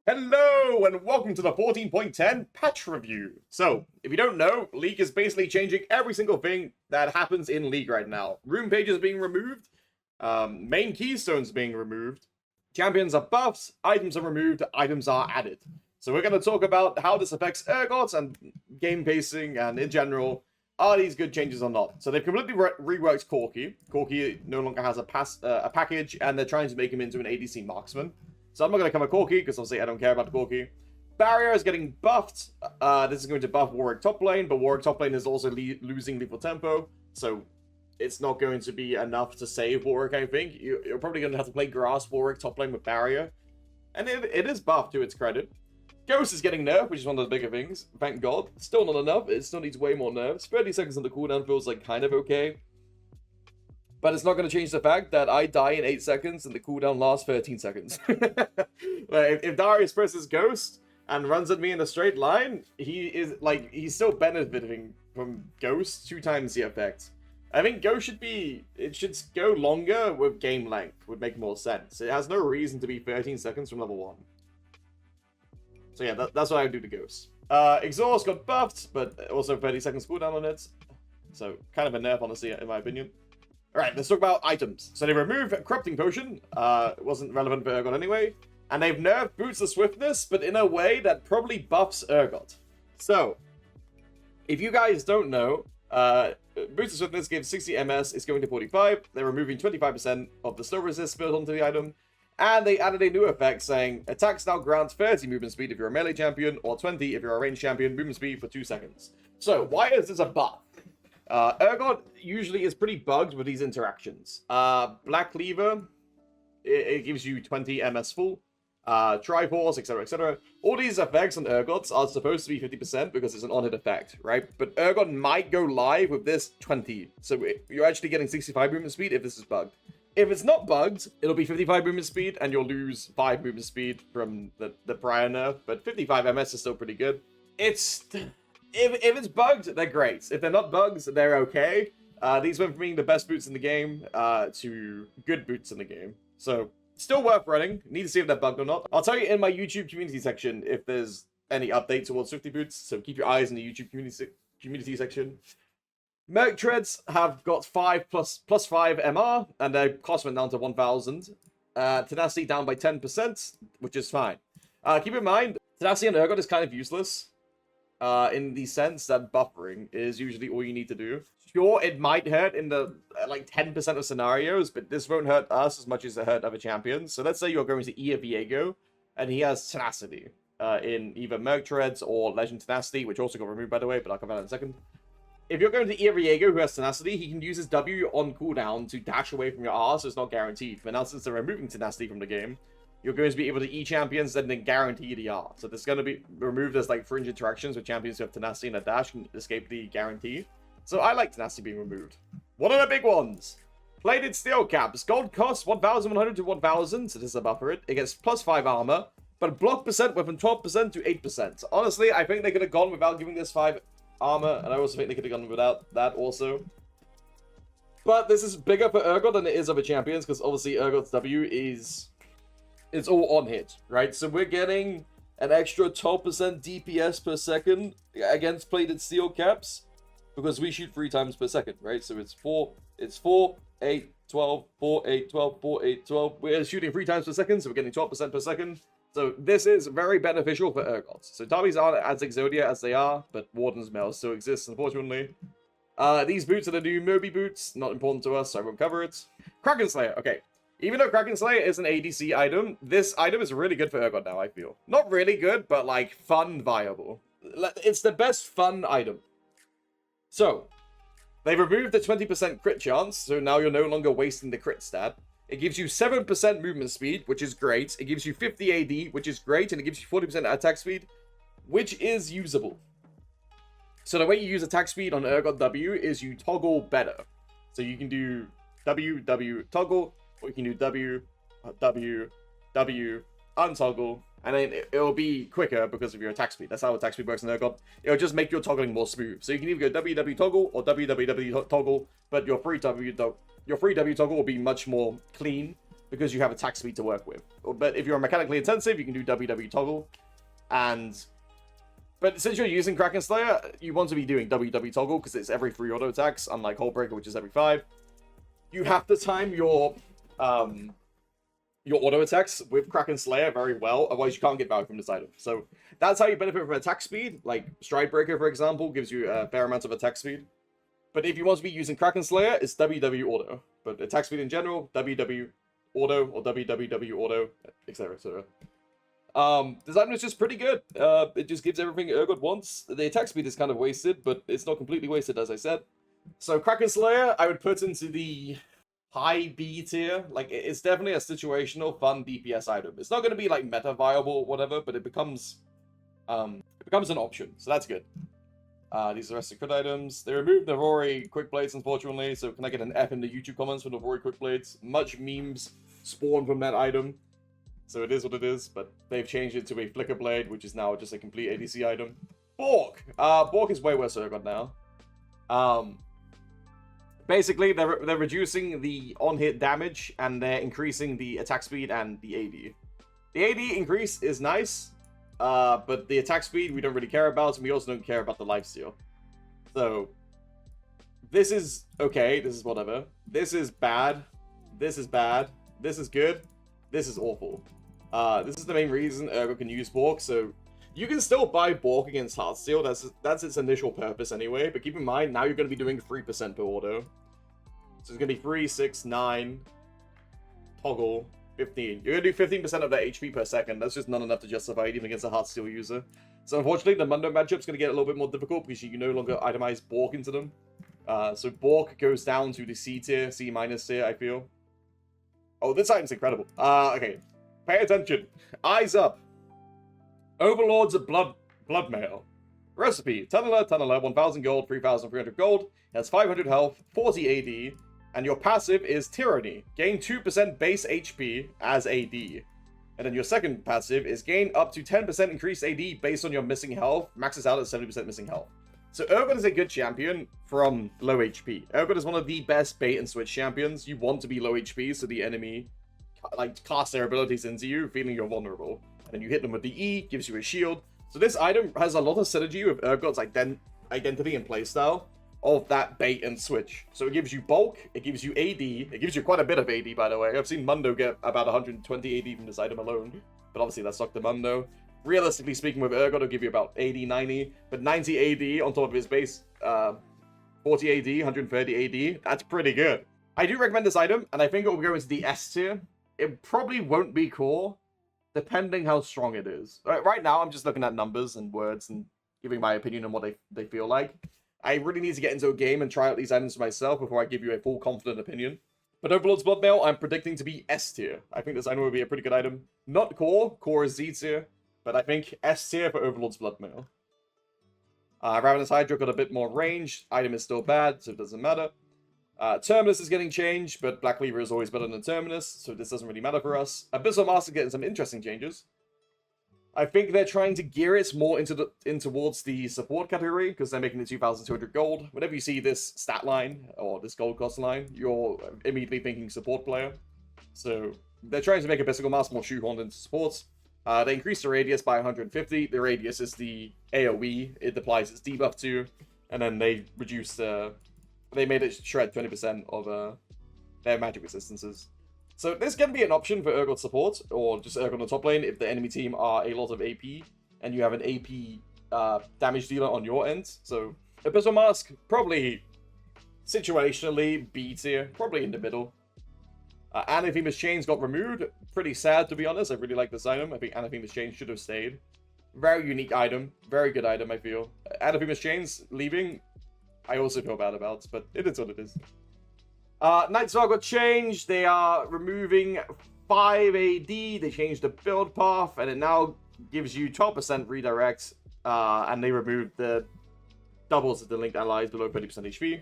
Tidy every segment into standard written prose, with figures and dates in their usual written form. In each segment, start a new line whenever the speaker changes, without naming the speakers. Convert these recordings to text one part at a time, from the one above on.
Hello and welcome to the 14.10 patch review. So, if you don't know, League is basically changing every single thing that happens in League right now. Rune pages being removed, main keystones being removed, champions are buffed, items are removed, items are added. So we're going to talk about how this affects Urgot and game pacing and in general, are these good changes or not? So they've completely reworked Corki. Corki no longer has a package and they're trying to make him into an ADC marksman. So I'm not going to cover Corki, because obviously I don't care about Corki. Barrier is getting buffed. This is going to buff Warwick top lane, but Warwick top lane is also losing lethal tempo. So it's not going to be enough to save Warwick, I think. You're probably going to have to play grass Warwick top lane with Barrier. And it is buffed to its credit. Ghost is getting nerfed, which is one of the bigger things. Thank God. Still not enough. It still needs way more nerfs. 30 seconds on the cooldown feels like kind of okay. But it's not going to change the fact that I die in 8 seconds and the cooldown lasts 13 seconds. If Darius presses Ghost and runs at me in a straight line, he's still benefiting from Ghost 2 times the effect. I think Ghost should go longer with game length, would make more sense. It has no reason to be 13 seconds from level 1. So yeah, that's what I would do to Ghost. Exhaust got buffed, but also 30 seconds cooldown on it. So kind of a nerf, honestly, in my opinion. Alright, let's talk about items. So they removed Corrupting Potion. It wasn't relevant for Urgot anyway. And they've nerfed Boots of Swiftness, but in a way that probably buffs Urgot. So, if you guys don't know, Boots of Swiftness gives 60 MS, it's going to 45. They're removing 25% of the slow resist built onto the item. And they added a new effect saying, attacks now grant 30 movement speed if you're a melee champion, or 20 if you're a ranged champion, movement speed for 2 seconds. So, why is this a buff? Urgot usually is pretty bugged with these interactions. Black Cleaver, it gives you 20 MS full. Triforce, etc, etc. All these effects on Urgots are supposed to be 50% because it's an on-hit effect, right? But Urgot might go live with this 20. So you're actually getting 65 movement speed if this is bugged. If it's not bugged, it'll be 55 movement speed and you'll lose 5 movement speed from the prior nerf. But 55 MS is still pretty good. If it's bugged, they're great. If they're not bugs, they're okay. These went from being the best boots in the game to good boots in the game. So, still worth running. Need to see if they're bugged or not. I'll tell you in my YouTube community section if there's any update towards Swifty boots. So keep your eyes in the YouTube community section. Merc Treads have got plus 5 MR, and their cost went down to 1,000. Tenacity down by 10%, which is fine. Keep in mind, Tenacity and Urgot is kind of useless. In the sense that buffering is usually all you need to do. Sure, it might hurt in the like 10% of scenarios, but this won't hurt us as much as it hurt other champions. So let's say you're going to Viego, and he has Tenacity in either Merc Treads or Legend Tenacity, which also got removed by the way, but I'll cover that in a second. If you're going to Viego who has Tenacity, he can use his W on cooldown to dash away from your R, so it's not guaranteed. But now since they're removing Tenacity from the game, you're going to be able to E-champions and then guarantee the R. So this is going to be removed as like fringe interactions with champions who have Tenacity and a dash and escape the guarantee. So I like Tenacity being removed. What are the big ones? Plated steel caps. Gold costs 1,100 to 1,000, so this is a buffer it. It gets plus 5 armor, but block percent went from 12% to 8%. Honestly, I think they could have gone without giving this 5 armor, and I also think they could have gone without that also. But this is bigger for Urgot than it is other champions, because obviously Urgot's W is... it's all on hit, right? So we're getting an extra 12% DPS per second against plated steel caps because we shoot 3 times per second, right? So it's 4, 8, 12, 4, 8, 12, 4, 8, 12. We're shooting 3 times per second, so we're getting 12% per second. So this is very beneficial for Urgot. So Darbies aren't as Exodia as they are, but Warden's Mail still exists, unfortunately. These boots are the new Moby boots. Not important to us, so I won't cover it. Kraken Slayer, okay. Even though Kraken Slayer is an ADC item, this item is really good for Urgot now, I feel. Not really good, but like fun viable. It's the best fun item. So, they removed the 20% crit chance, so now you're no longer wasting the crit stat. It gives you 7% movement speed, which is great. It gives you 50 AD, which is great, and it gives you 40% attack speed, which is usable. So the way you use attack speed on Urgot W is you toggle better. So you can do W, W, toggle, or you can do W, W, W, untoggle, and then it'll be quicker because of your attack speed. That's how attack speed works in Urgot. It'll just make your toggling more smooth. So you can either go W, W, toggle, or W, W, W, toggle, but your free W toggle will be much more clean. because you have attack speed to work with. But if you're mechanically intensive, you can do WW toggle. But since you're using Kraken Slayer, you want to be doing WW toggle because it's every 3 auto attacks, unlike Hullbreaker, which is every 5. You have to time your auto attacks with Kraken Slayer very well, otherwise you can't get value from this item. So that's how you benefit from attack speed. Like Stridebreaker, for example, gives you a fair amount of attack speed. But if you want to be using Kraken Slayer, it's WW auto. But attack speed in general, WW auto or WWW auto, etc. etc. This item is just pretty good. It just gives everything Urgot wants. The attack speed is kind of wasted, but it's not completely wasted, as I said. So Kraken Slayer, I would put into the high B tier. Like, it's definitely a situational, fun DPS item. It's not going to be like meta viable or whatever, but it becomes an option. So that's good. These are the rest of the crit items. They removed Navori Quick Blades, unfortunately. So can I get an F in the YouTube comments for Navori Quick Blades? Much memes spawn from that item. So it is what it is, but they've changed it to a Flicker Blade, which is now just a complete ADC item. Bork! Bork is way worse than Urgot now. Basically, they're reducing the on-hit damage, and they're increasing the attack speed and the AD. The AD increase is nice, but the attack speed we don't really care about, and we also don't care about the lifesteal. So, this is okay, this is whatever. This is bad, this is bad, this is good, this is awful. This is the main reason Urgot can use Bork, so you can still buy Bork against Heartsteel, that's its initial purpose anyway, but keep in mind, now you're going to be doing 3% per auto. So it's going to be 3, 6, 9, toggle, 15. You're going to do 15% of their HP per second, that's just not enough to justify it even against a Heartsteel user. So unfortunately, the Mundo matchup's going to get a little bit more difficult because you no longer itemize Bork into them. So Bork goes down to the C tier, C- tier, I feel. Oh, this item's incredible. Okay. Pay attention. Eyes up. Overlord's Bloodmail. Recipe. Tunneler, 1000 gold, 3300 gold. Has 500 health, 40 AD. And your passive is Tyranny. Gain 2% base HP as AD. And then your second passive is gain up to 10% increased AD based on your missing health. Maxes out at 70% missing health. So Urgot is a good champion from low HP. Urgot is one of the best bait and switch champions. You want to be low HP so the enemy like cast their abilities into you, feeling you're vulnerable. And then you hit them with the E, gives you a shield. So this item has a lot of synergy with Urgot's identity and playstyle of that bait and switch. So it gives you bulk, it gives you AD, it gives you quite a bit of AD, by the way. I've seen Mundo get about 120 AD from this item alone, but obviously that's Dr. Mundo. Realistically speaking, with Urgot, it'll give you about 80, 90, but 90 AD on top of his base, 40 AD, 130 AD, that's pretty good. I do recommend this item, and I think it will go into the S tier. It probably won't be core, depending how strong it is. Right now, I'm just looking at numbers and words and giving my opinion on what they feel like. I really need to get into a game and try out these items for myself before I give you a full confident opinion. But Overlord's Bloodmail, I'm predicting to be S tier. I think this item will be a pretty good item. Not core, core is Z tier, but I think S tier for Overlord's Bloodmail. Ravenous Hydra got a bit more range. Item is still bad, so it doesn't matter. Terminus is getting changed, but Black Cleaver is always better than Terminus, so this doesn't really matter for us. Abyssal Master getting some interesting changes. I think they're trying to gear it more in towards the support category, because they're making it 2,200 gold. Whenever you see this stat line, or this gold cost line, you're immediately thinking support player. So, they're trying to make Abyssal Master more shoehorned into supports. They increased the radius by 150. The radius is the AoE it applies its debuff to, and then they reduced they made it shred 20% of their magic resistances. So this can be an option for Urgot support, or just Urgot on the top lane if the enemy team are a lot of AP, and you have an AP damage dealer on your end. So Abyssal Mask, probably situationally B tier, probably in the middle. Anathema's Chains got removed. Pretty sad, to be honest. I really like this item. I think Anathema's Chains should have stayed. Very unique item. Very good item, I feel. Anathema's Chains leaving, I also feel bad about, but it is what it is. Knight's Vow got changed. They are removing 5 AD. They changed the build path, and it now gives you 12% redirect, and they removed the doubles of the linked allies below 30% HP.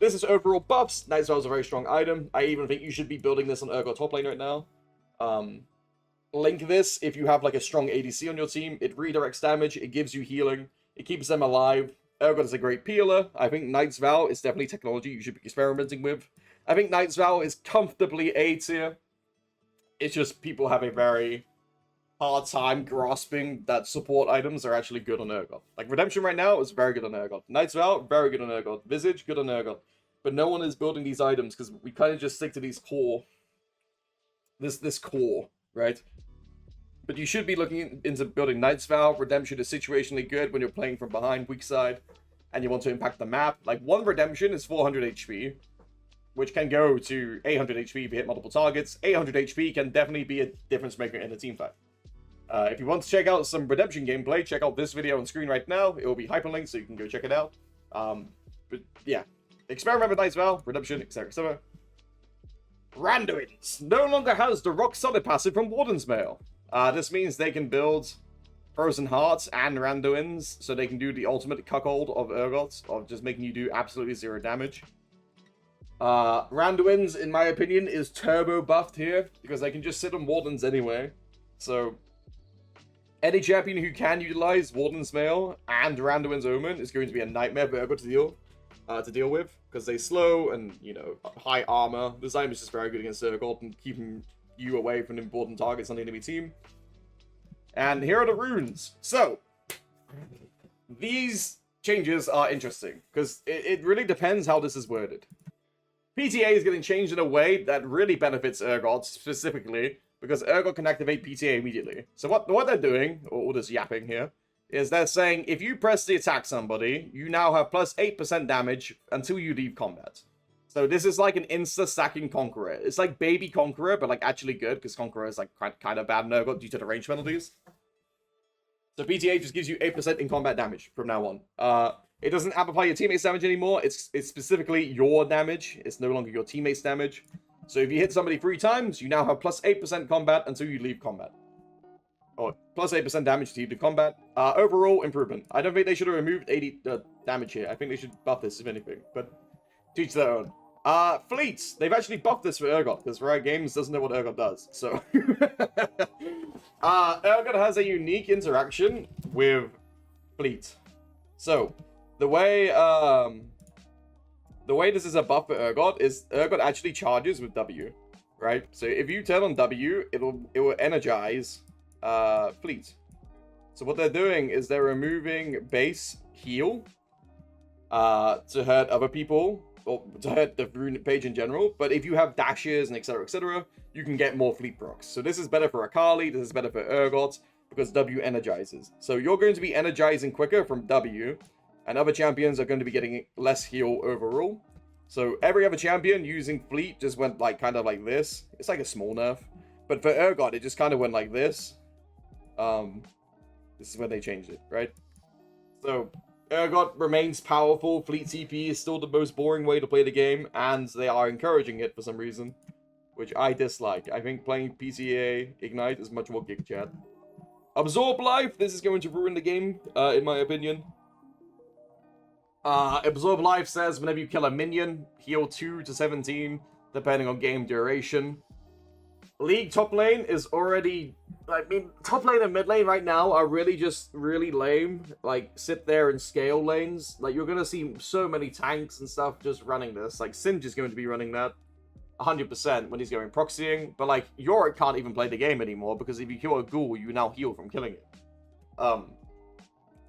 This is overall buffs. Knight's Vow is a very strong item. I even think you should be building this on Urgot top lane right now. Link this if you have like a strong ADC on your team. It redirects damage. It gives you healing. It keeps them alive. Urgot is a great peeler. I think Knight's Vow is definitely technology you should be experimenting with. I think Knight's Vow is comfortably A tier. It's just people have a very hard time grasping that support items are actually good on Urgot. Like, Redemption right now is very good on Urgot. Knight's Vow, very good on Urgot. Visage, good on Urgot. But no one is building these items because we kind of just stick to these core. This core, right? But you should be looking into building Knight's Vow. Redemption is situationally good when you're playing from behind, weak side, and you want to impact the map. Like, one Redemption is 400 HP, which can go to 800 HP if you hit multiple targets. 800 HP can definitely be a difference maker in a team fight. If you want to check out some Redemption gameplay, check out this video on screen right now. It will be hyperlinked, so you can go check it out. But yeah, experiment with Knight's Vow, Redemption, etc., etc. Randoins no longer has the rock solid passive from Warden's Mail. This means they can build Frozen Hearts and Randoins, so they can do the ultimate cuckold of Urgot, of just making you do absolutely 0 damage. Randoins, in my opinion, is turbo buffed here, because they can just sit on Wardens anyway. So, any champion who can utilize Warden's Mail and Randoin's Omen is going to be a nightmare for Urgot to deal with, because they slow and, you know, high armor. This item is just very good against Urgot and keeping you away from important targets on the enemy team. And here are the runes. So, these changes are interesting, because it really depends how this is worded. PTA is getting changed in a way that really benefits Urgot specifically, because Urgot can activate PTA immediately. So what they're doing, or all this yapping here, is they're saying if you press the attack somebody, you now have plus 8% damage until you leave combat. So this is like an insta-stacking Conqueror. It's like baby Conqueror, but like actually good, because Conqueror is like kind of bad in Urgot due to the range penalties. So PTA just gives you 8% in combat damage from now on. It doesn't amplify your teammates' damage anymore. It's specifically your damage. It's no longer your teammates' damage. So if you hit somebody 3 times, you now have plus 8% combat until you leave combat. Or plus 8% damage to leave the combat. Overall improvement. I don't think they should have removed 80 damage here. I think they should buff this, if anything. But to each their own. Fleets. They've actually buffed this for Urgot, because Riot Games doesn't know what Urgot does. So, Urgot has a unique interaction with Fleet. So, the way this is a buff for Urgot is Urgot actually charges with W, right? So if you turn on W, it will energize Fleet. So what they're doing is they're removing base heal to hurt other people, or to hurt the Rune page in general. But if you have dashes and etc., you can get more Fleet procs. So this is better for Akali, this is better for Urgot, because W energizes. So you're going to be energizing quicker from W, and other champions are going to be getting less heal overall. So every other champion using Fleet just went like kind of like this. It's like a small nerf. But for Urgot, it just kind of went like this. This is when they changed it, right? So Urgot remains powerful. Fleet TP is still the most boring way to play the game, and they are encouraging it for some reason, which I dislike. I think playing PTA Ignite is much more gig chat. Absorb Life, this is going to ruin the game, in my opinion. Absorb Life says whenever you kill a minion, heal 2 to 17, depending on game duration. League top lane is already... I mean, top lane and mid lane right now are really just really lame. Like, sit there and scale lanes. Like, you're gonna see so many tanks and stuff just running this. Like, Singe is going to be running that 100% when he's going proxying. But, like, Yorick can't even play the game anymore, because if you kill a ghoul, you now heal from killing it.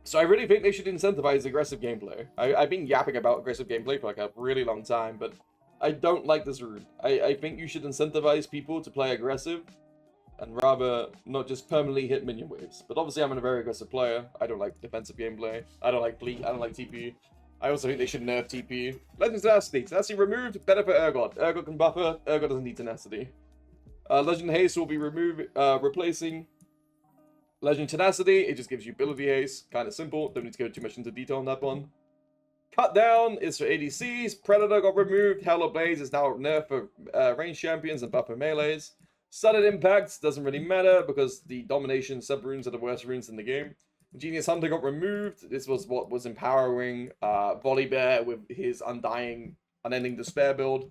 So I really think they should incentivize aggressive gameplay. I've been yapping about aggressive gameplay for like a really long time, but I don't like this rule. I think you should incentivize people to play aggressive, and rather not just permanently hit minion waves. But obviously I'm a very aggressive player. I don't like defensive gameplay. I don't like Bleak. I don't like TP. I also think they should nerf TP. Legend Tenacity. Tenacity removed. Better for Urgot. Urgot can buffer. Urgot doesn't need Tenacity. Legend Haste will be replacing Legend Tenacity. It just gives you ability haste. Kind of simple. Don't need to go too much into detail on that one. Cut Down is for ADCs. Predator got removed. Hell of Blaze is now nerfed for ranged champions and buff for melees. Sudden Impact doesn't really matter because the Domination sub-runes are the worst runes in the game. Genius Hunter got removed. This was what was empowering Volibear with his unending despair build.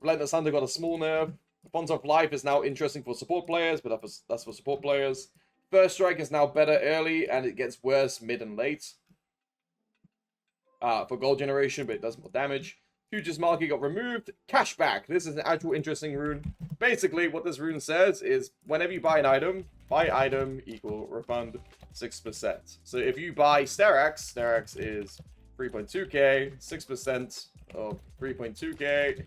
Relentless Hunter got a small nerf. Font of Life is now interesting for support players, but that's for support players. First Strike is now better early, and it gets worse mid and late. For gold generation, but it does more damage. Futures market got removed. Cashback. This is an actual interesting rune. Basically, what this rune says is whenever you buy an item, buy item equal refund 6%. So if you buy Sterax is 3.2k, 6% of 3.2k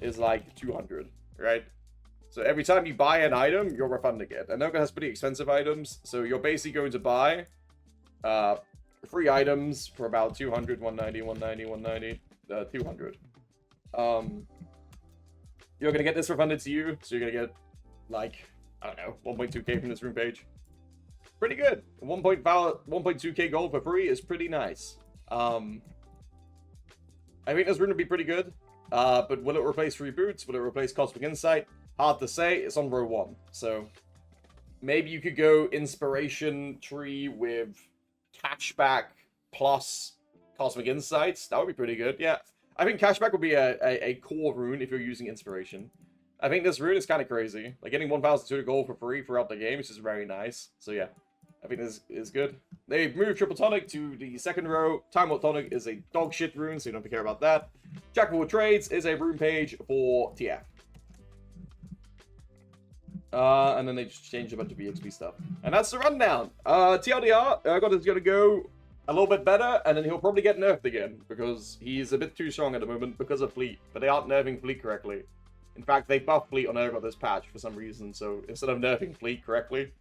is like 200, right? So every time you buy an item, you're refunding it. And Urgot has pretty expensive items, so you're basically going to buy 3 items for about 200, 190, 190, 190. 200. You're gonna get this refunded to you, so you're gonna get like, I don't know, 1.2k from this rune page. Pretty good. 1.2k gold for free is pretty nice. I think this rune would be pretty good, but will it replace free boots? Will it replace Cosmic Insight? Hard to say. It's on row 1, so maybe you could go Inspiration Tree with Cashback plus Cosmic Insights. That would be pretty good. Yeah, I think Cashback would be a core rune if you're using Inspiration. I think this rune is kind of crazy. Like, getting 1,200 gold for free throughout the game is just very nice. So yeah, I think this is good. They've moved Triple Tonic to the second row. Time Warp Tonic is a dog shit rune, so you don't have to care about that. Jack of all Trades is a rune page for TF. And then they just changed a bunch of EXP stuff. And that's the rundown. TLDR, Urgot is going to go a little bit better, and then he'll probably get nerfed again, because he's a bit too strong at the moment because of Fleet, but they aren't nerfing Fleet correctly. In fact, they buffed Fleet on Urgot this patch for some reason, so instead of nerfing Fleet correctly,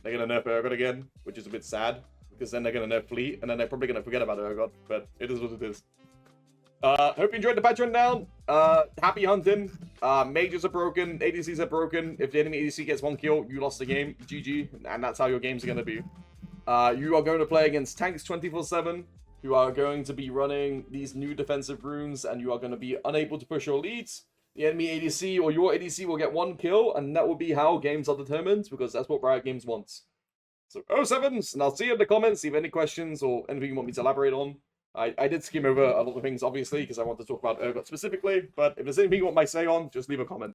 they're going to nerf Urgot again, which is a bit sad, because then they're going to nerf Fleet, and then they're probably going to forget about Urgot, but it is what it is. Hope you enjoyed the patch rundown. Happy hunting. Mages are broken, ADCs are broken. If the enemy ADC gets 1 kill, you lost the game. GG, and that's how your games are going to be. You are going to play against tanks 24/7, who are going to be running these new defensive runes, and you are going to be unable to push your leads. The enemy ADC or your ADC will get 1 kill, and that will be how games are determined, because that's what Riot Games wants. So, 07s, and I'll see you in the comments, see if you have any questions or anything you want me to elaborate on. I did skim over a lot of things, obviously, because I want to talk about Urgot specifically, but if there's anything you want my say on, just leave a comment.